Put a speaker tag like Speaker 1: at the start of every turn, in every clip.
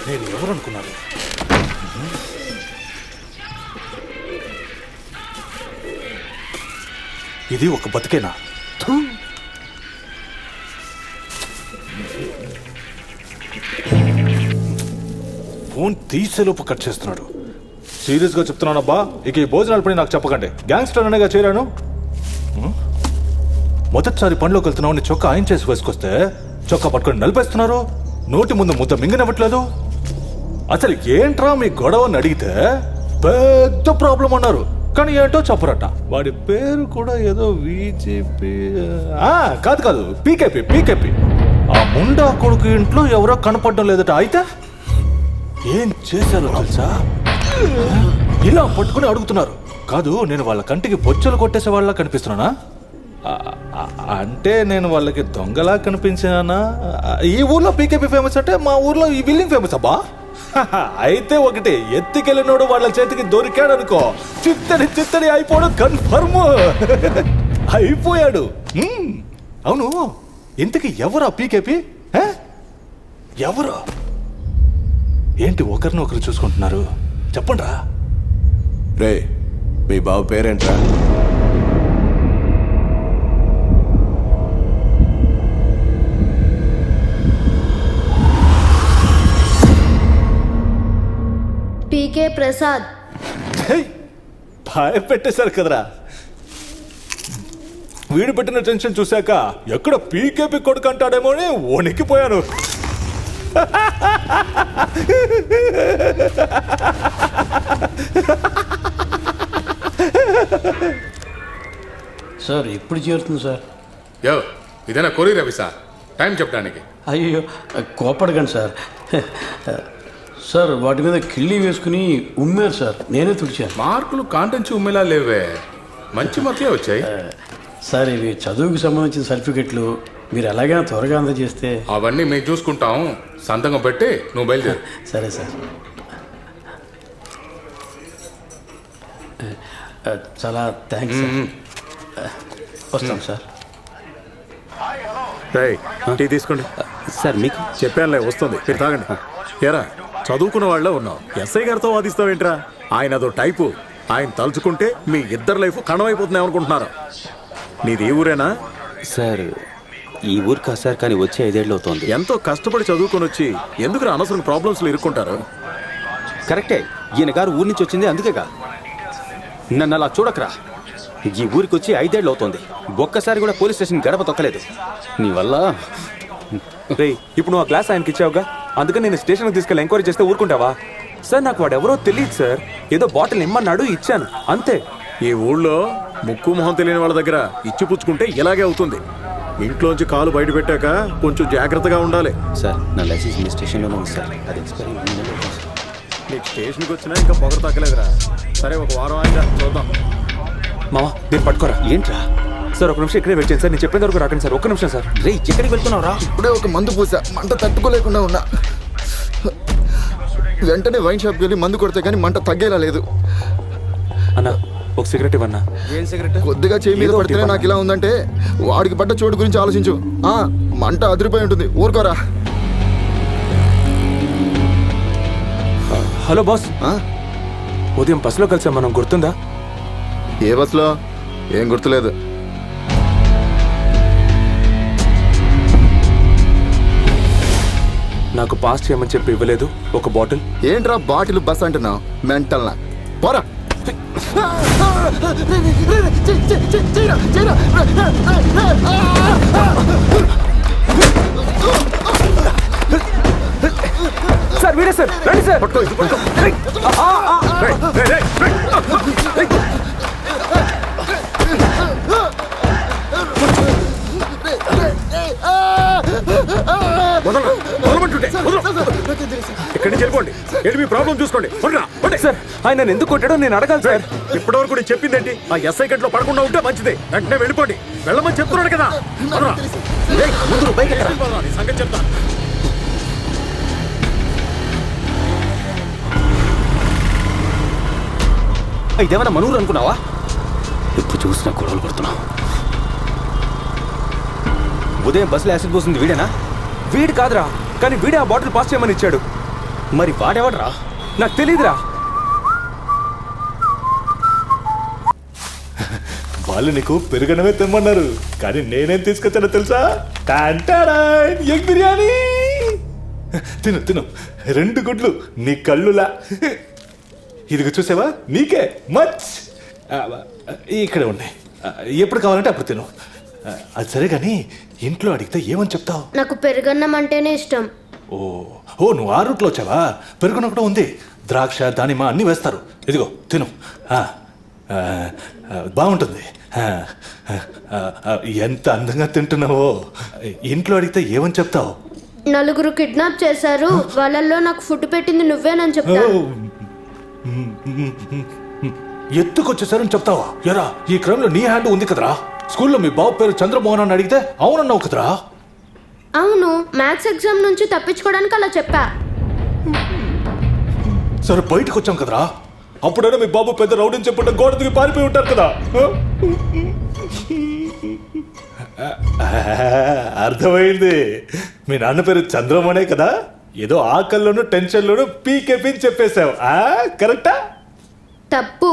Speaker 1: నేను ఎవరనుకున్నాను? ఇది ఒక బతికేనా? ఫోన్ తీసేలోపు కట్ చేస్తున్నాడు. సీరియస్గా చెప్తున్నానబ్బా, ఇక ఈ భోజనాల పని నాకు చెప్పకండి. గ్యాంగ్స్టర్ అనేగా చేరాను. మొదటిసారి పనిలోకి వెళ్తున్నావు నీ చొక్కా ఆయన చేసి వేసుకొస్తే చొక్కా పట్టుకొని నలిపేస్తున్నారు. నోటి ముందు ముద్ద మింగనివ్వట్లేదు. అసలు ఏంట్రా మీ గొడవ అని అడిగితే పెద్ద ప్రాబ్లం అన్నారు. కానీ ఏంటో చెప్పరట. వాడి పేరు కూడా ఏదో విజేపీ కాదు పీకేపీ. ఆ ముండా కొడుకు ఇంట్లో ఎవరో కనపడడం లేదట. అయితే ఏం చేశారో తెలుసా? ఇలా పట్టుకుని అడుగుతున్నారు. కాదు, నేను వాళ్ళ కంటికి బొచ్చలు కొట్టేసే వాళ్ళ కనిపిస్తున్నానా? అంటే నేను వాళ్ళకి దొంగలా కనిపించానా? ఈ ఊర్లో పీకేపీ ఫేమస్ అంటే మా ఊర్లో ఈ బిల్డింగ్ ఫేమస్ అబ్బా. అయితే ఒకటి, ఎత్తికెళ్ళినోడు వాళ్ళ చేతికి దొరికాడు అనుకో, చిత్తడి అయిపోవడం కన్ఫర్మ్. అయిపోయాడు. అవును, ఇంతకీ ఎవరా పీకేపీ? ఎవరు? ఏంటి ఒకరినొకరు చూసుకుంటున్నారు? చెప్పండి రా.
Speaker 2: రే, మీ బాబు పేరేంట్రా?
Speaker 3: పీకే ప్రసాద్.
Speaker 1: భయపెట్టేశారు కదరా. వీడు పెట్టిన టెన్షన్ చూశాక ఎక్కడ పీకేపీ కొడుకు అంటాడేమో అని వణికిపోయాను.
Speaker 4: సార్ ఎప్పుడు చేరుతుంది సార్?
Speaker 5: ఇదేనా కొరియర్ రవి సార్? టైం చెప్పడానికి.
Speaker 4: అయ్యో కోపడకండి సార్. సార్ వాటి మీద కిళ్ళి వేసుకుని ఉమ్మారు సార్, నేనే తుడిచాను.
Speaker 5: మార్కులు కాంటెంచి ఉమ్మేలా లేవే, మంచి మార్కులే వచ్చాయి.
Speaker 4: సార్ ఇవి చదువుకి సంబంధించిన సర్టిఫికెట్లు మీరు ఎలాగైనా త్వరగా అందజేస్తే.
Speaker 5: అవన్నీ మేము చూసుకుంటాం. సంతకం పెట్టి నువ్వు బయలుదేరు.
Speaker 4: సరే సార్. చాలా థ్యాంక్స్ సార్. వస్తాం సార్.
Speaker 2: టీ తీసుకోండి
Speaker 6: సార్. మీకు
Speaker 2: చెప్పానులే, వస్తుంది, మీరు తాగండి. ఏరా, చదువుకున్న వాళ్ళే ఉన్నావు, ఎస్ఐ గారితో వాదిస్తావేంట్రా? ఆయన అదో టైపు. ఆయన తలుచుకుంటే మీ ఇద్దరు లైఫ్ కణమైపోతుంది అనుకుంటున్నారు. నీది ఈ ఊరేనా?
Speaker 6: సార్ ఈ ఊరు కాదు సార్, కానీ వచ్చి 5 ఏళ్ళు అవుతుంది.
Speaker 2: ఎంతో కష్టపడి చదువుకొని వచ్చి ఎందుకు అనవసరం ప్రాబ్లమ్స్లో ఇరుక్కుంటారు?
Speaker 6: కరెక్టే, ఈయన గారు ఊరి నుంచి వచ్చింది అందుకేగా. నన్ను అలా చూడకరా. ఈ ఊరికి వచ్చి 5 ఏళ్ళు అవుతుంది, ఒక్కసారి కూడా పోలీస్ స్టేషన్ గడప తొక్కలేదు. నీ వల్ల.
Speaker 7: రే, ఇప్పుడు నువ్వు ఆ గ్లాస్ ఆయనకి ఇచ్చావుగా, అందుకని నేను స్టేషన్కి తీసుకెళ్ళి ఎంక్వైరీ చేస్తే ఊరుకుంటావా? సార్ నాకు వాడు ఎవరో తెలియదు సార్, ఏదో బాటిల్ ఇమ్మన్నాడు, ఇచ్చాను అంతే.
Speaker 2: ఈ ఊళ్ళో ముక్కు మొహం తెలియని వాళ్ళ దగ్గర ఇచ్చిపుచ్చుకుంటే ఇలాగే అవుతుంది. ఇంట్లోంచి కాలు బయట పెట్టాక కొంచెం జాగ్రత్తగా ఉండాలి.
Speaker 6: సార్ నా లైసెన్స్ మీ స్టేషన్లోనే ఉంది సార్, అది ఎక్స్పైరీ.
Speaker 2: నీకు స్టేషన్కి వచ్చినా ఇంకా పొగరు తగ్గలేదురా. సరే, ఒక వారం ఆయన చూద్దాం.
Speaker 7: మావా నేను పట్టుకోరా.
Speaker 6: ఏంట్రా
Speaker 7: సార్ ఒక నిమిషం ఇక్కడే వెయిట్ చేయండి సార్, నేను చెప్పేంత వరకు రాకండి సార్. ఒక్క నిమిషం సార్.
Speaker 6: రే, ఎక్కడికి వెళ్తున్నావురా?
Speaker 8: ఇప్పుడే ఒక మందు పూసా, మంట తట్టుకోలేకుండా ఉన్నా. వెంటనే వైన్ షాప్కి వెళ్ళి మందు కొడితే కానీ మంట తగ్గేలా లేదు.
Speaker 7: అన్నా ఒక సిగరెట్ ఇవ్వన్నా.
Speaker 6: ఏం సిగరెట్?
Speaker 8: కొద్దిగా చేయి మీద పడితేనే నాకు ఇలా ఉందంటే వాడికి పడ్డ చోటు గురించి ఆలోచించు. మంట అదిరిపోయి ఉంటుంది, ఊరుకోరా.
Speaker 7: హలో బాస్, ఉదయం బస్సులో కలిసాం మనం, గుర్తుందా?
Speaker 8: ఏ బస్సులో? ఏం గుర్తులేదు.
Speaker 7: నాకు పాస్ చేయమని చెప్పి ఇవ్వలేదు ఒక బాటిల్.
Speaker 8: ఏంట్రా బాటిల్ బస్ అంటున్నావు? మెంటల్ నా పోరా.
Speaker 7: సార్ వీడే సార్, రండి సార్.
Speaker 2: ఇక్కడి నుంచి వెళ్ళిపోండి, వెళ్ళి మీ ప్రాబ్లం చూసుకోండి.
Speaker 7: సార్ ఆయన ఎందుకు కొట్టాడో నేను అడగాలి సార్.
Speaker 2: ఇప్పటివరకు నేను చెప్పిందేంటి? ఆ ఎస్ఐ గంటలో పడకుండా ఉంటే మంచిది. వెంటనే వెళ్ళిపోండి, వెళ్ళమని చెప్తున్నాడు కదా. సంగతి చెప్తా.
Speaker 6: ఇదేమన్నా మనూరు అనుకున్నావా? ఇప్పుడు చూసినా గొడవలు పడుతున్నావు. ఉదయం బస్సులో యాసిడ్ పోసింది వీడేనా?
Speaker 7: వీడు కాదురా, కానీ వీడే ఆ బాటిల్ పాస్ చేయమని ఇచ్చాడు.
Speaker 6: మరి వాడెవడ్రా?
Speaker 7: నాకు తెలియదురా.
Speaker 1: వాళ్ళు నీకు పెరుగనమే తెమ్మన్నారు, కానీ నేనేం తీసుకొచ్చానో తెలుసా? ఎగ్ బిర్యానీ. తిను తిను, 2 గుడ్లు నీ కళ్ళులా. ఇదిగో చూసావా, నీకే మచ్. ఇక్కడే ఉన్నాయి, ఎప్పుడు కావాలంటే అప్పుడు తిను. అది సరే కానీ ఇంట్లో అడిగితే ఏమని చెప్తావు?
Speaker 3: నాకు పెరుగన్నం అంటేనే ఇష్టం.
Speaker 1: ఓ ఓ నువ్వు ఆ రూట్లో వచ్చావా? పెరుగున కూడా ఉంది, ద్రాక్ష దానిమ్మ అన్నీ వేస్తారు. ఇదిగో తిను, బాగుంటుంది. ఎంత అందంగా తింటున్నావో. ఇంట్లో అడిగితే ఏమని చెప్తావు?
Speaker 3: 4 కిడ్నాప్ చేశారు, వాళ్ళల్లో నాకు ఫుడ్ పెట్టింది నువ్వేనని చెప్తా.
Speaker 1: ఎత్తుకొచ్చేసారని చెప్తావా? ఎరా, ఈ క్రమంలో నీ హ్యాండ్ ఉంది కదరా. స్కూల్లో మీ బాబు పేరు చంద్రమోహన్ అని అడిగితే అవునన్నావు కదరా.
Speaker 3: అవును, మ్యాథ్స్ ఎగ్జామ్ నుంచి తప్పించుకోవడానికి అలా చెప్పా.
Speaker 1: సరే బయటకు వచ్చాం కదరా, అప్పుడైనా మీ బాబు పెద్ద రౌడీని చెప్పుంటే గోడ దిగి పారిపోయి ఉంటారు కదా. అర్థమైంది, మీ నాన్న పేరు చంద్రమోహనే కదా. ఏదో ఆకల్లోనూ టెన్షన్లోనూ పీకెపి చెప్పేశావు, కరెక్టా?
Speaker 3: తప్పు.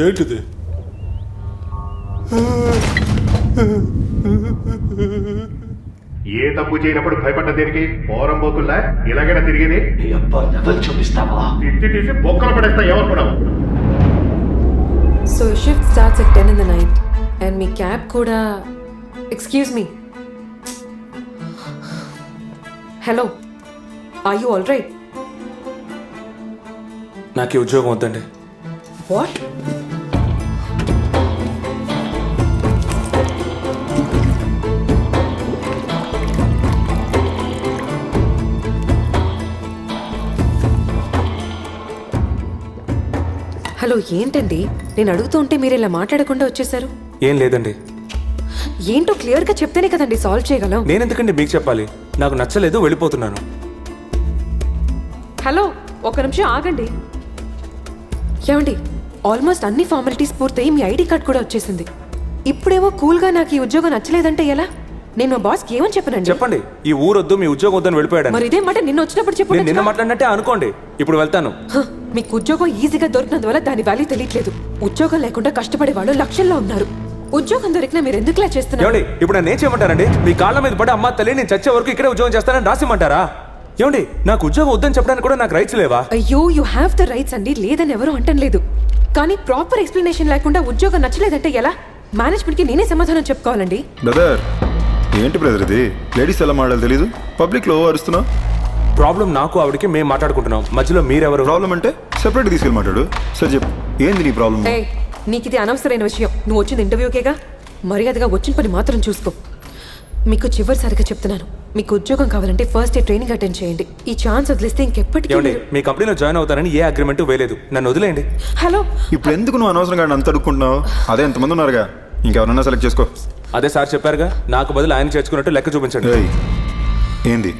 Speaker 1: ఏంటిది?
Speaker 9: ఏ తప్పు చేయనప్పుడు భయపడ్డ దేనికి? పోరం పోకుల్లా ఇలాగైనా తిరిగేది?
Speaker 4: చూపిస్తావా?
Speaker 9: తిట్టి తీసి బొక్కలు పడేస్తా ఏమనుకున్నావు?
Speaker 10: So shift starts at 10 in the night and me cab kuda. Excuse me. Hello. Are you all right?
Speaker 7: నాకు ఈ ఉద్యోగం వద్దండి.
Speaker 10: What? హలో, ఏంటండి? నేను అడుగుతూ ఉంటే మీరు ఇలా మాట్లాడకుండా వచ్చేసారు.
Speaker 7: ఏం లేదండి.
Speaker 10: ఏంటో క్లియర్గా చెప్తేనే కదండి సాల్వ్ చేయగలం.
Speaker 7: నేను ఎందుకండి మీకు చెప్పాలి? నాకు నచ్చలేదు, వెళ్ళిపోతున్నాను.
Speaker 10: హలో, ఒక నిమిషం ఆగండి. ఏమండి, ఆల్మోస్ట్ అన్ని ఫార్మాలిటీస్ పూర్తయి మీ ఐడి కార్డ్ కూడా వచ్చేసింది. ఇప్పుడేమో కూల్గా నాకు ఈ ఉద్యోగం నచ్చలేదంటే ఎలా? నేను మా బాస్కి ఏమని చెప్పనండి?
Speaker 7: చెప్పండి, ఈ ఊరొద్దు, మీ ఉద్యోగం వద్దని వెళ్ళిపోయాడు.
Speaker 10: మరి ఇదే మాట నిన్న వచ్చినప్పుడు
Speaker 7: నేను నిన్న
Speaker 10: చెప్పండి.
Speaker 7: మాట్లాడినట్టే అనుకోండి. ఇప్పుడు వెళ్తాను.
Speaker 10: మీకు ఉద్యోగం ఈజీగా దొరికినందువల్ల దాని వాల్యూ తెలియట్లేదు. ఉద్యోగం లేకుండా కష్టపడే వాళ్ళు లక్షల్లో ఉన్నారు. ఉద్యోగం దొరికినా మీరు ఎందుకులా చేస్తున్నారు?
Speaker 7: ఏమండి, ఇప్పుడు నన్ను ఏం చేయమంటారండి? మీ కాళ్ళ మీద పడి అమ్మ తల్లి నేను చచ్చే వరకు ఇక్కడే ఉద్యోగం చేస్తానని రాసిమంటారా? ఏమండి, నాకు ఉద్యోగం వద్దని చెప్పడానికి కూడా నాకు రైట్స్ లేవా?
Speaker 10: అయ్యో, యూ హ్యావ్ ద రైట్స్ అండి, లేదని ఎవరు అంటం లేదు. కానీ ప్రాపర్ ఎక్స్ప్లెనేషన్ లేకుండా ఉద్యోగం నచ్చలేదంటే ఎలా? మేనేజ్మెంట్కి నేనే సమాధానం చెప్పుకోవాలండి.
Speaker 8: బ్రదర్, ఏంటి బ్రదర్ ఇది? లేడీస్ ఎలా మాట్లాడాలి తెలీదు, పబ్లిక్లో అరుస్తున్నావు.
Speaker 7: ప్రాబ్లం నాకు ఆవిడకి మేము మాట్లాడుకుంటున్నాం, మధ్యలో మీరెవరు?
Speaker 8: ప్రాబ్లం అంటే సెపరేట్ తీసుకెళ్ళి మాట్లాడు. సరే చెప్పు, ఏంది నీ ప్రాబ్లం?
Speaker 10: ఏయ్, నీకు ఇది అనవసరమైన విషయం. నువ్వు వచ్చింది ఇంటర్వ్యూకేగా, మర్యాదగా వచ్చిన పని మాత్రం చూసుకో. మీకు చివరిసారిగా చెప్తున్నాను, మీకు ఉద్యోగం కావాలంటే ఫస్ట్ డే ట్రైనింగ్ అటెండ్ చేయండి. ఈ ఛాన్స్ వదిలేస్తే ఇంకెప్పటికీ
Speaker 7: ఏమండి, మీ కంపెనీలో జాయిన్ అవుతానని ఏ అగ్రిమెంట్ వేయలేదు, నన్ను వదిలేయండి.
Speaker 10: హలో,
Speaker 8: ఇప్పుడు ఎందుకు నువ్వు అనవసరంగా అంత అడుక్కుంటున్నావు? అదే ఎంతమంది ఉన్నారుగా, ఇంకెవరన్నా సెలెక్ట్ చేసుకో.
Speaker 7: అదే సార్ చెప్పారుగా, నాకు బదులు ఆయన చేర్చుకున్నట్టు లెక్క చూపించండి.
Speaker 8: ఏయ్, ఏంది?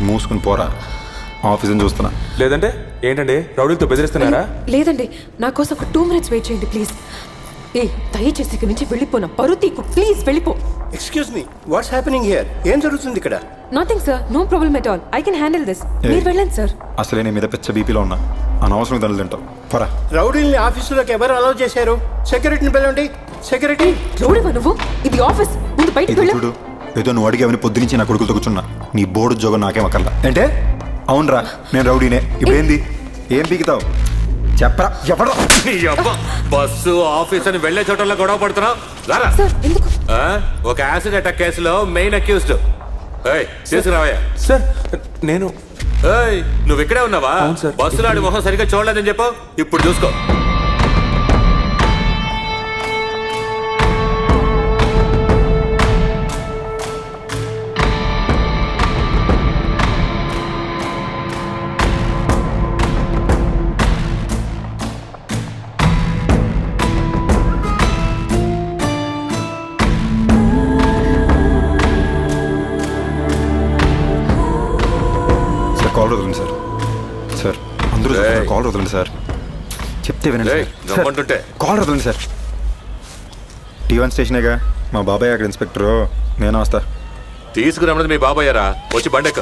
Speaker 8: మూసుకుని పోరా, ఆఫీస్ని చూస్తున్నా.
Speaker 7: లేదంటే ఏంటండి, రౌడీలతో బెదిరిస్తున్నారా?
Speaker 10: లేదండి, నా కోసం ఒక 2 minutes వెయిట్ చేయండి ప్లీజ్. ఏ, దయచేసి ఇక్కడి నుంచి వెళ్ళిపోనా, పరువు తీకు, ప్లీజ్ వెళ్ళిపో.
Speaker 11: Excuse me, what's happening here? ఏం జరుగుతుంది ఇక్కడ?
Speaker 10: Nothing sir, no problem at all, I can handle this. మీరు వెళ్ళండి సార్.
Speaker 8: అసలే నీ మీద పెద్ద బీపీలో ఉన్నా, అనవసరం దండలు తింటావు. పోరా.
Speaker 11: రౌడీల్ని ఆఫీసులోకి ఎవరు అలౌ చేశారు? సెక్యూరిటీని పిలవండి. సెక్యూరిటీ.
Speaker 10: రౌడీవా నువ్వు? ఇది ఆఫీస్, ముందు బయటికి
Speaker 8: ఇది
Speaker 10: వెళ్ళు.
Speaker 8: చూడు, ఏదో నువ్వు అడిగావని పొద్దునుంచి నా కొడుకులతో కూర్చున్నా. నీ బోర్డు ఉద్యోగం నాకేం అక్కర్లా. అంటే అవునరా, నేను రౌడీనే. ఇప్పుడేంది? ఏం పీకుతావు చెప్పరా? ఎవరా?
Speaker 5: బస్సు ఆఫీస్ అని వెళ్లే చోటల్లో గొడవ పడుతున్నావు.
Speaker 10: సార్, ఎందుకు?
Speaker 5: ఒక యాసిడ్ అటాక్ కేసులో మెయిన్ అక్యూజ్డ్. తీసుకురావయ్యా.
Speaker 7: సార్, నేను
Speaker 5: నువ్వు ఇక్కడే ఉన్నావా?
Speaker 7: అవును సార్.
Speaker 5: బస్సులో ఆడి మొహం సరిగ్గా చూడలేదని చెప్పు. ఇప్పుడు చూసుకో.
Speaker 8: కాల్ వదలండి సార్. సార్ అందరూ కాల్ వదలండి సార్. చెప్తే వినండి సార్. కాల్ వదలండి సార్. T1 స్టేషనేగా, మా బాబాయ్ అక్కడ ఇన్స్పెక్టరు, నేను వస్తా.
Speaker 5: తీసుకురమ్మన్నది మీ బాబాయ్యారా? వచ్చి బండెక్క.